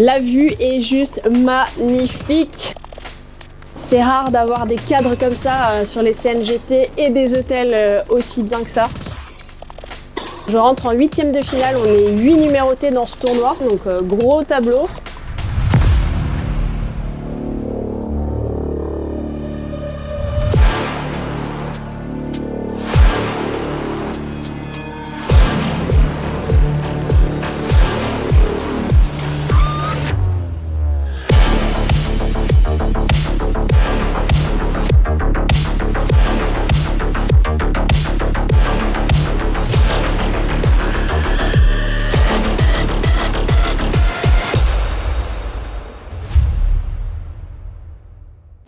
La vue est juste magnifique. C'est rare d'avoir des cadres comme ça sur les CNGT et des hôtels aussi bien que ça. Je rentre en 8e de finale, on est 8 numérotés dans ce tournoi, donc gros tableau.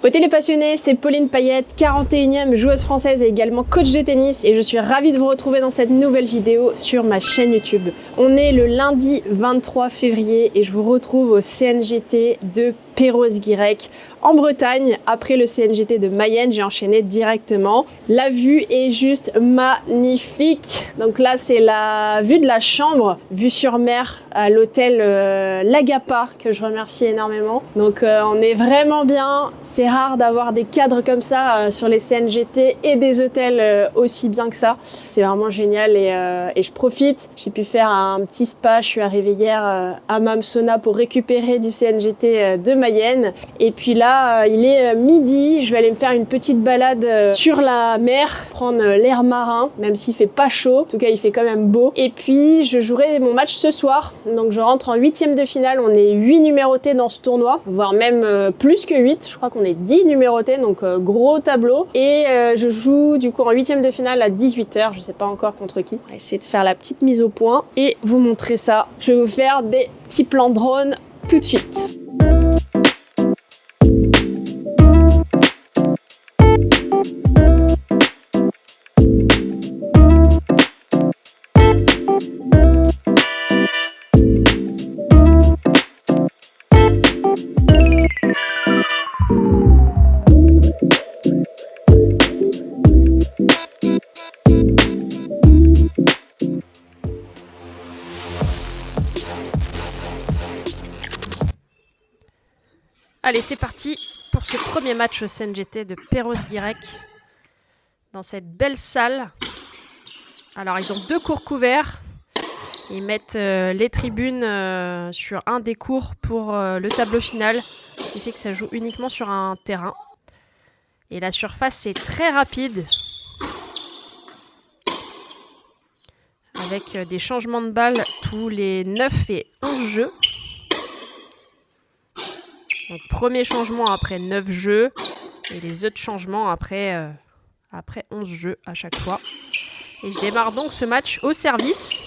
Côté les passionnés, c'est Pauline Payette, 41e joueuse française et également coach de tennis, et je suis ravie de vous retrouver dans cette nouvelle vidéo sur ma chaîne YouTube. On est le lundi 23 février et je vous retrouve au CNGT de Perros-Guirec en Bretagne. Après le CNGT de Mayenne, j'ai enchaîné directement. La vue est juste magnifique. Donc là, c'est la vue de la chambre, vue sur mer à l'hôtel L'Agapa, que je remercie énormément. Donc on est vraiment bien. C'est rare d'avoir des cadres comme ça sur les CNGT et des hôtels aussi bien que ça. C'est vraiment génial et je profite. J'ai pu faire un petit spa. Je suis arrivée hier à Mamsona pour récupérer du CNGT de Mayenne. Et puis là, il est midi. Je vais aller me faire une petite balade sur la mer, prendre l'air marin, même s'il fait pas chaud. En tout cas, il fait quand même beau. Et puis, je jouerai mon match ce soir. Donc, je rentre en 8e de finale. On est 8 numérotés dans ce tournoi, voire même plus que 8. Je crois qu'on est 10 numérotés, donc gros tableau. Et je joue du coup en 8e de finale à 18h. Je sais pas encore contre qui. On va essayer de faire la petite mise au point et vous montrer ça. Je vais vous faire des petits plans drone tout de suite. Allez, c'est parti pour ce premier match au CNGT de Perros-Guirec dans cette belle salle. Alors, ils ont 2 cours couverts. Ils mettent les tribunes sur un des cours pour le tableau final, qui fait que ça joue uniquement sur un terrain. Et la surface est très rapide, avec des changements de balles tous les 9 et 11 jeux. Donc, premier changement après 9 jeux et les autres changements après 11 jeux à chaque fois. Et je démarre donc ce match au service.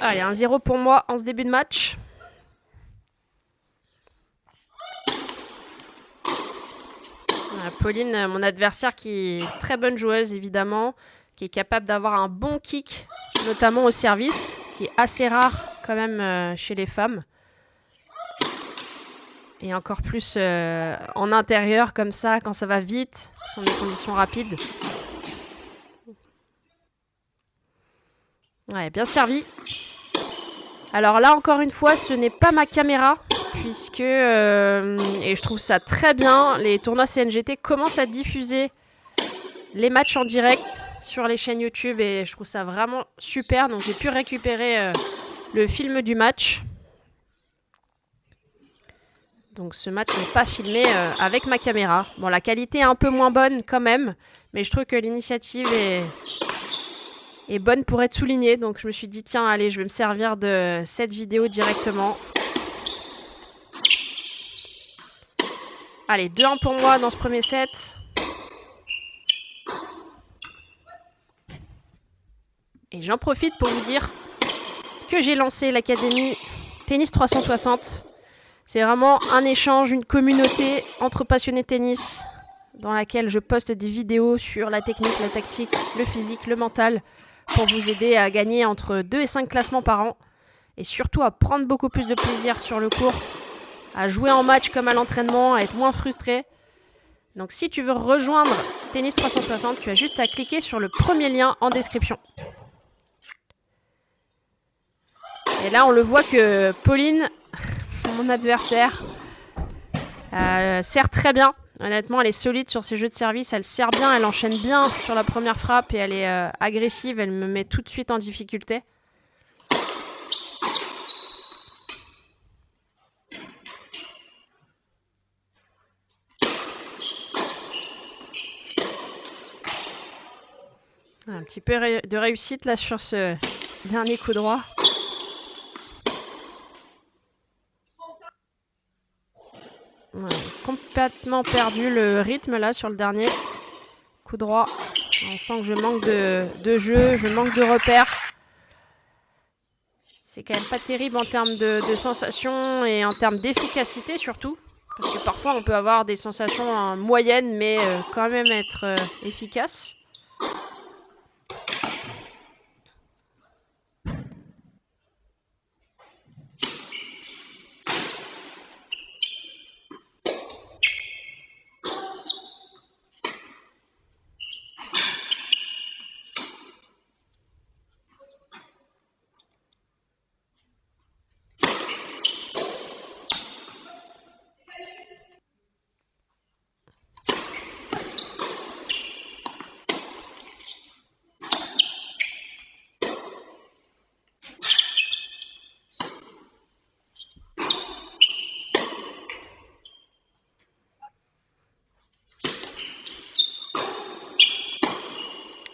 Allez, 1-0 pour moi en ce début de match. Pauline, mon adversaire, qui est très bonne joueuse évidemment, qui est capable d'avoir un bon kick, notamment au service, qui est assez rare quand même chez les femmes. Et encore plus en intérieur comme ça, quand ça va vite, ce sont des conditions rapides. Ouais, bien servi. Alors là, encore une fois, ce n'est pas ma caméra, puisque, et je trouve ça très bien, les tournois CNGT commencent à diffuser les matchs en direct sur les chaînes YouTube, et je trouve ça vraiment super. Donc j'ai pu récupérer le film du match. Donc ce match n'est pas filmé avec ma caméra. Bon, la qualité est un peu moins bonne quand même, mais je trouve que l'initiative est bonne pour être soulignée. Donc je me suis dit, tiens, allez, je vais me servir de cette vidéo directement. Allez, 2-1 pour moi dans ce premier set. Et j'en profite pour vous dire que j'ai lancé l'académie Tennis 360. C'est vraiment un échange, une communauté entre passionnés de tennis dans laquelle je poste des vidéos sur la technique, la tactique, le physique, le mental pour vous aider à gagner entre 2 et 5 classements par an et surtout à prendre beaucoup plus de plaisir sur le court, à jouer en match comme à l'entraînement, à être moins frustré. Donc si tu veux rejoindre Tennis 360, tu as juste à cliquer sur le premier lien en description. Et là, on le voit que Pauline, mon adversaire, sert très bien. Honnêtement, elle est solide sur ses jeux de service. Elle sert bien, elle enchaîne bien sur la première frappe et elle est agressive. Elle me met tout de suite en difficulté. Un petit peu de réussite là sur ce dernier coup droit. Ouais, complètement perdu le rythme là sur le dernier coup droit. On sent que je manque de jeu, je manque de repères. C'est quand même pas terrible en termes de sensations et en termes d'efficacité surtout. Parce que parfois on peut avoir des sensations moyennes mais quand même être efficace.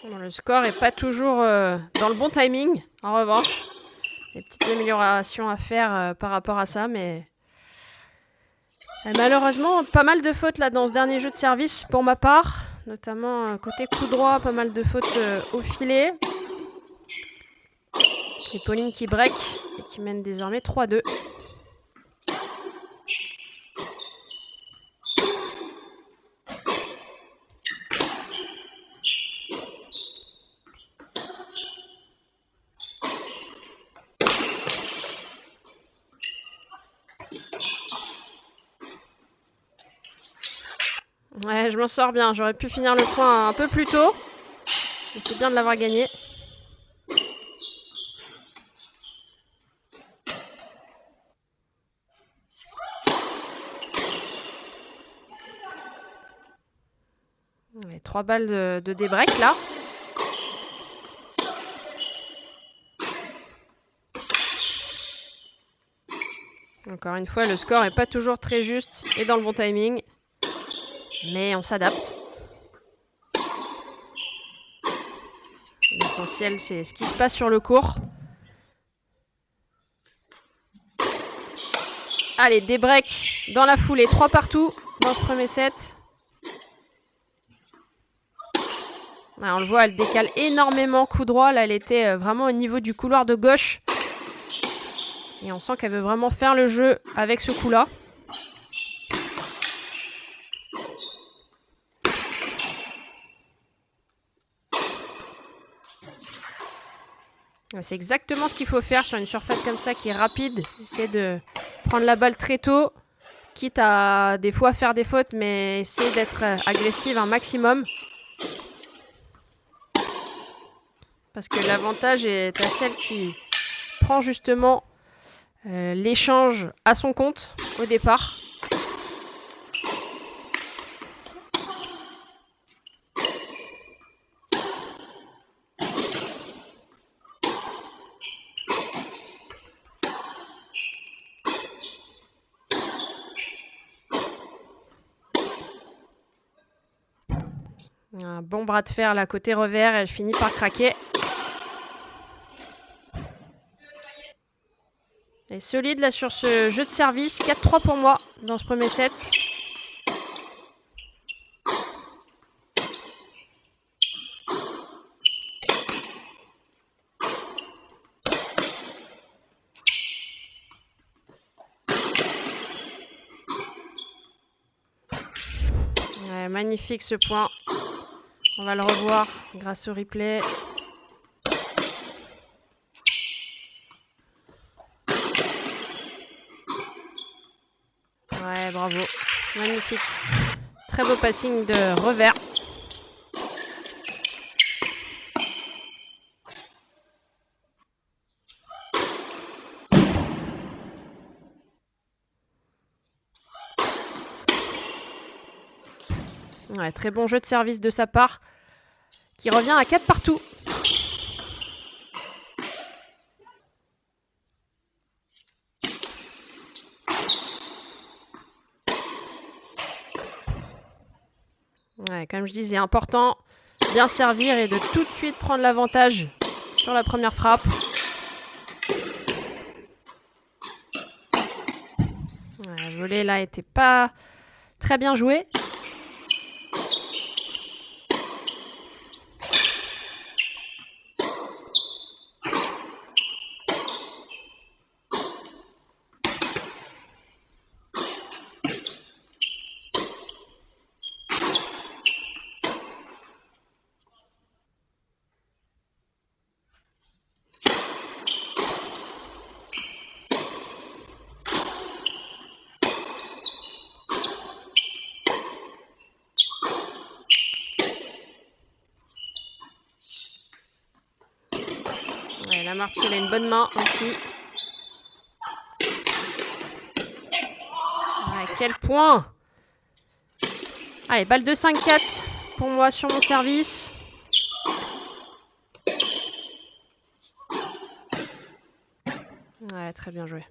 Bon, le score n'est pas toujours dans le bon timing, en revanche. Des petites améliorations à faire par rapport à ça, mais malheureusement, pas mal de fautes là dans ce dernier jeu de service pour ma part, notamment côté coup droit, pas mal de fautes au filet. Et Pauline qui break et qui mène désormais 3-2. Ouais, je m'en sors bien. J'aurais pu finir le point un peu plus tôt. Mais c'est bien de l'avoir gagné. Ouais, 3 balles de débreak là. Encore une fois, le score n'est pas toujours très juste et dans le bon timing. Mais on s'adapte. L'essentiel, c'est ce qui se passe sur le court. Allez, des breaks dans la foulée. 3 partout dans ce premier set. Ah, on le voit, elle décale énormément coup droit. Là, elle était vraiment au niveau du couloir de gauche. Et on sent qu'elle veut vraiment faire le jeu avec ce coup-là. C'est exactement ce qu'il faut faire sur une surface comme ça qui est rapide. Essayer de prendre la balle très tôt, quitte à des fois faire des fautes, mais essayer d'être agressive un maximum. Parce que l'avantage est à celle qui prend justement l'échange à son compte au départ. Un bon bras de fer là côté revers, elle finit par craquer. Elle est solide là sur ce jeu de service, 4-3 pour moi dans ce premier set. Ouais, magnifique ce point. On va le revoir grâce au replay. Ouais, bravo. Magnifique. très beau passing de revers. Ouais, très bon jeu de service de sa part, qui revient à 4 partout. Ouais, comme je disais, important, bien servir et de tout de suite prendre l'avantage sur la première frappe. Ouais, la volée là était pas très bien jouée. Ouais, Lamarty, elle a une bonne main aussi. Ouais, quel point! Allez, balle de 5-4 pour moi sur mon service. Ouais, très bien joué.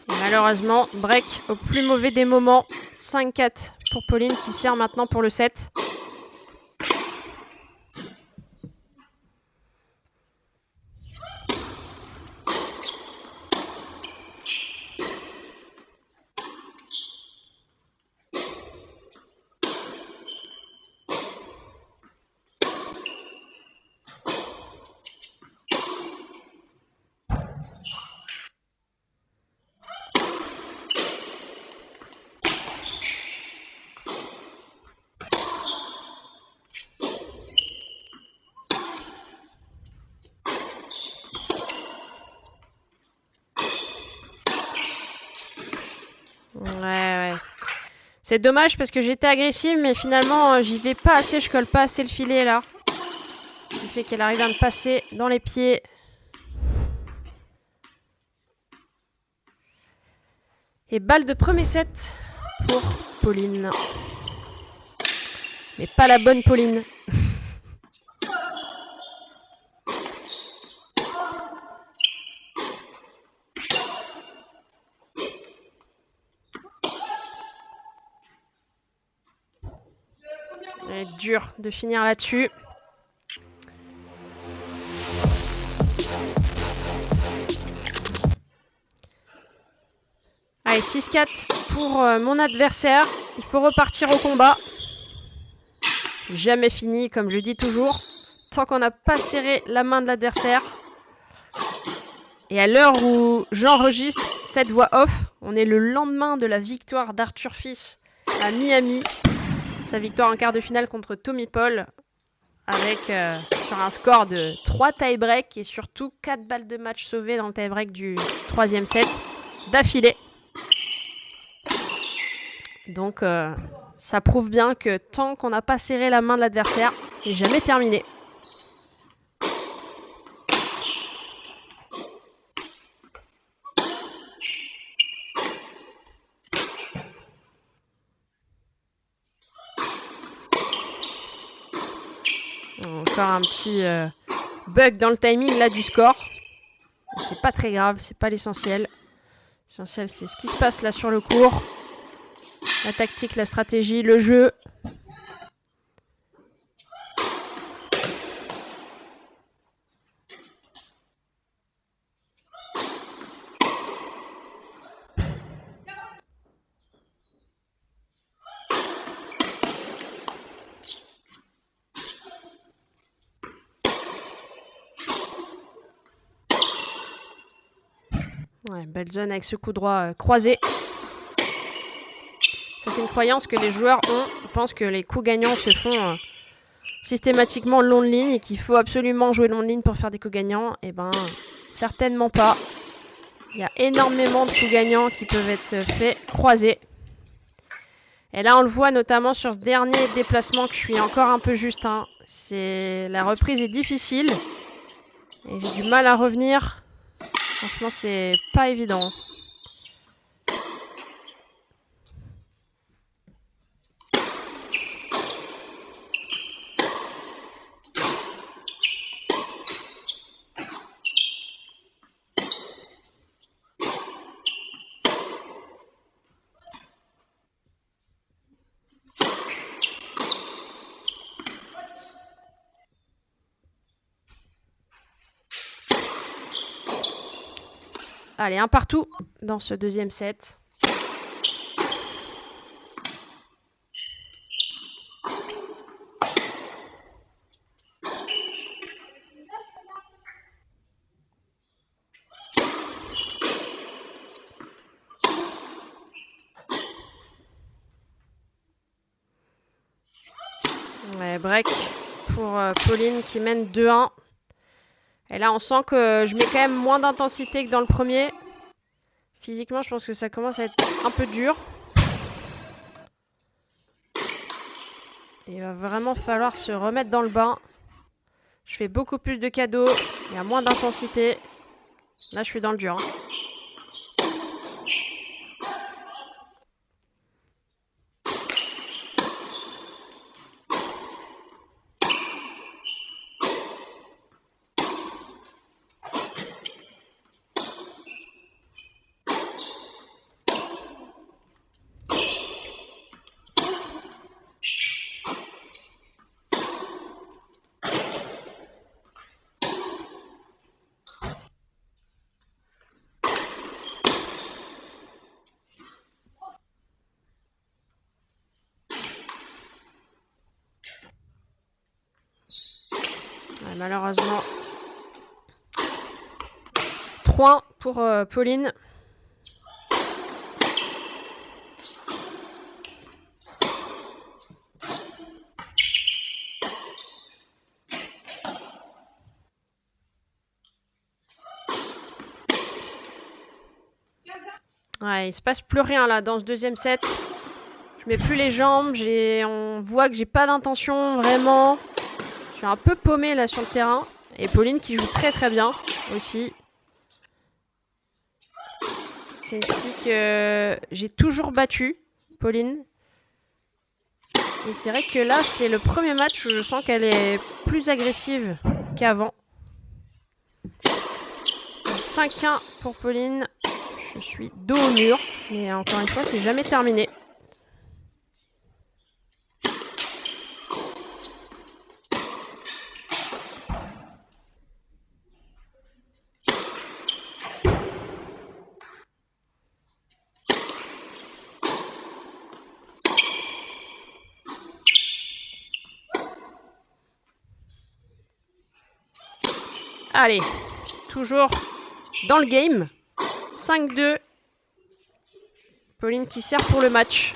Malheureusement, break au plus mauvais des moments. 5-4 pour Pauline qui sert maintenant pour le 7. Ouais. C'est dommage parce que j'étais agressive, mais finalement, j'y vais pas assez, je colle pas assez le filet là. Ce qui fait qu'elle arrive à me passer dans les pieds. Et balle de premier set pour Pauline. Mais pas la bonne Pauline. Elle est dur de finir là-dessus. Allez, 6-4 pour mon adversaire. Il faut repartir au combat. Jamais fini, comme je dis toujours. Tant qu'on n'a pas serré la main de l'adversaire. Et à l'heure où j'enregistre cette voix off, on est le lendemain de la victoire d'Arthur Fils à Miami. Sa victoire en quart de finale contre Tommy Paul. Avec sur un score de 3 tie-breaks et surtout 4 balles de match sauvées dans le tie-break du 3e set d'affilée. Donc ça prouve bien que tant qu'on n'a pas serré la main de l'adversaire, c'est jamais terminé. Encore un petit bug dans le timing là du score. C'est pas très grave, c'est pas l'essentiel. L'essentiel, c'est ce qui se passe là sur le court. La tactique, la stratégie, le jeu. Ouais, belle zone avec ce coup droit croisé. Ça, c'est une croyance que les joueurs ont. Ils pensent que les coups gagnants se font systématiquement long de ligne et qu'il faut absolument jouer long de ligne pour faire des coups gagnants. Eh ben, certainement pas. Il y a énormément de coups gagnants qui peuvent être faits croisés. Et là, on le voit notamment sur ce dernier déplacement que je suis encore un peu juste. Hein. La reprise est difficile. Et j'ai du mal à revenir. Franchement, c'est pas évident. Allez, un partout dans ce deuxième set. Ouais, break pour Pauline qui mène 2-1. Et là, on sent que je mets quand même moins d'intensité que dans le premier. Physiquement, je pense que ça commence à être un peu dur. Il va vraiment falloir se remettre dans le bain. Je fais beaucoup plus de cadeaux. Il y a moins d'intensité. Là, je suis dans le dur. Ouais, malheureusement, 3 pour Pauline. Ouais, il se passe plus rien là dans ce deuxième set. Je mets plus les jambes, on voit que j'ai pas d'intention vraiment. Je suis un peu paumée là sur le terrain. Et Pauline qui joue très très bien aussi. C'est une fille que j'ai toujours battue, Pauline. Et c'est vrai que là, c'est le premier match où je sens qu'elle est plus agressive qu'avant. 5-1 pour Pauline. Je suis dos au mur. Mais encore une fois, c'est jamais terminé. Allez, toujours dans le game. 5-2. Pauline qui sert pour le match.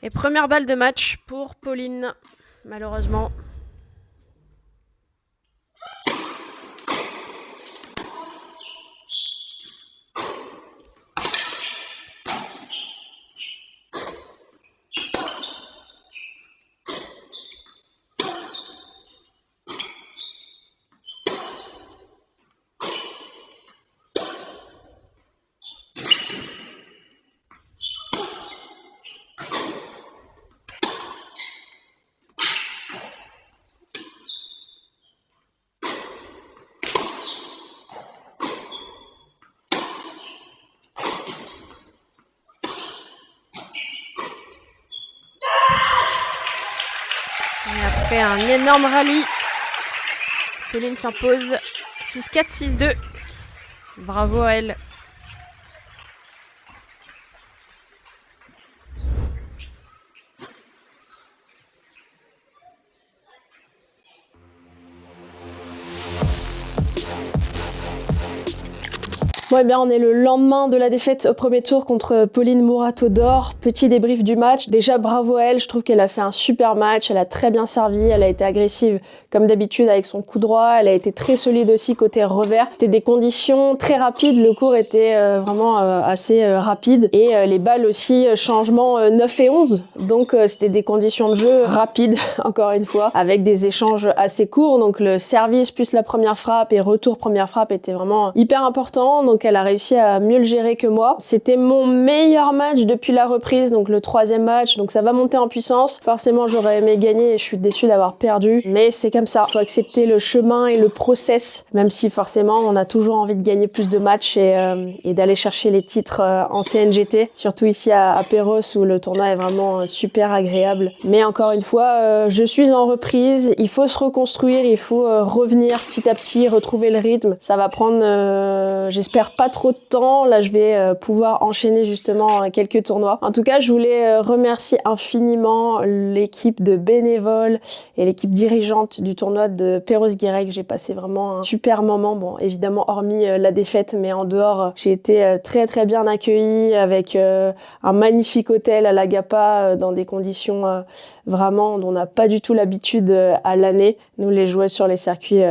Et première balle de match pour Pauline, malheureusement. Après un énorme rallye, Pauline s'impose 6-4, 6-2. Bravo à elle. Bon, eh bien, on est le lendemain de la défaite au premier tour contre Pauline Mourato-Dor. Petit débrief du match. Déjà, bravo à elle. Je trouve qu'elle a fait un super match. Elle a très bien servi. Elle a été agressive comme d'habitude avec son coup droit. Elle a été très solide aussi côté revers. C'était des conditions très rapides. Le court était vraiment assez rapide. Et les balles aussi, changement 9 et 11. Donc, c'était des conditions de jeu rapides, encore une fois, avec des échanges assez courts. Donc, le service plus la première frappe et retour première frappe était vraiment hyper important. Donc, elle a réussi à mieux le gérer que moi. C'était mon meilleur match depuis la reprise, donc le 3e match, donc ça va monter en puissance. Forcément, j'aurais aimé gagner et je suis déçue d'avoir perdu, mais c'est comme ça. Faut accepter le chemin et le process, même si forcément, on a toujours envie de gagner plus de matchs et d'aller chercher les titres en CNGT, surtout ici à Perros où le tournoi est vraiment super agréable. Mais encore une fois, je suis en reprise, il faut se reconstruire, il faut revenir petit à petit, retrouver le rythme. Ça va prendre, j'espère, pas trop de temps. Là, je vais pouvoir enchaîner justement quelques tournois. En tout cas, je voulais remercier infiniment l'équipe de bénévoles et l'équipe dirigeante du tournoi de Perros-Guirec. J'ai passé vraiment un super moment. Bon, évidemment, hormis la défaite, mais en dehors, j'ai été très très bien accueillie avec un magnifique hôtel à l'Agapa dans des conditions vraiment dont on n'a pas du tout l'habitude à l'année, nous les joueuses sur les circuits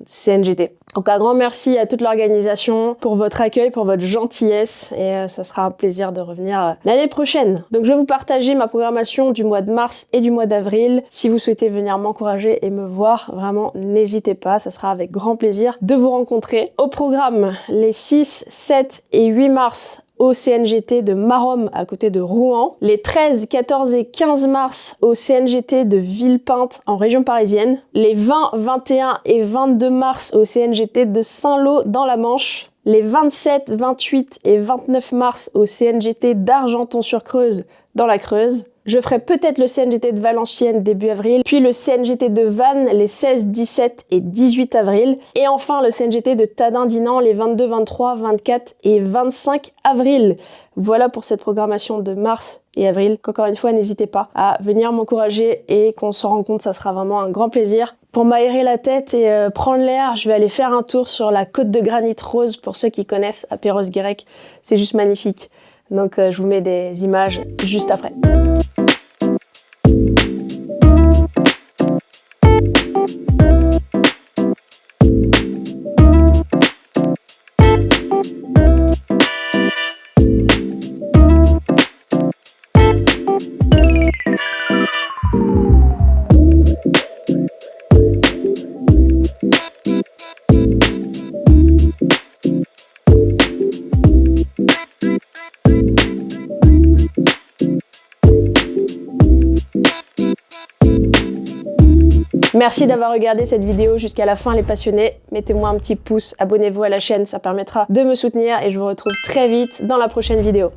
CNGT. Donc un grand merci à toute l'organisation pour votre accueil, pour votre gentillesse et ça sera un plaisir de revenir l'année prochaine. Donc je vais vous partager ma programmation du mois de mars et du mois d'avril. Si vous souhaitez venir m'encourager et me voir, vraiment n'hésitez pas, ça sera avec grand plaisir de vous rencontrer. Au programme, les 6, 7 et 8 mars, au CNGT de Maromme à côté de Rouen, les 13, 14 et 15 mars au CNGT de Villepinte en région parisienne, les 20, 21 et 22 mars au CNGT de Saint-Lô dans la Manche, les 27, 28 et 29 mars au CNGT d'Argenton-sur-Creuse dans la Creuse. Je ferai peut-être le CNGT de Valenciennes début avril, puis le CNGT de Vannes les 16, 17 et 18 avril, et enfin le CNGT de Tadin-Dinan les 22, 23, 24 et 25 avril. Voilà pour cette programmation de mars et avril. Encore une fois, n'hésitez pas à venir m'encourager et qu'on se rencontre, ça sera vraiment un grand plaisir. Pour m'aérer la tête et prendre l'air, je vais aller faire un tour sur la côte de granit rose pour ceux qui connaissent à Perros-Guirec. C'est juste magnifique. Donc je vous mets des images juste après. Merci d'avoir regardé cette vidéo jusqu'à la fin les passionnés. Mettez-moi un petit pouce, abonnez-vous à la chaîne, ça permettra de me soutenir et je vous retrouve très vite dans la prochaine vidéo.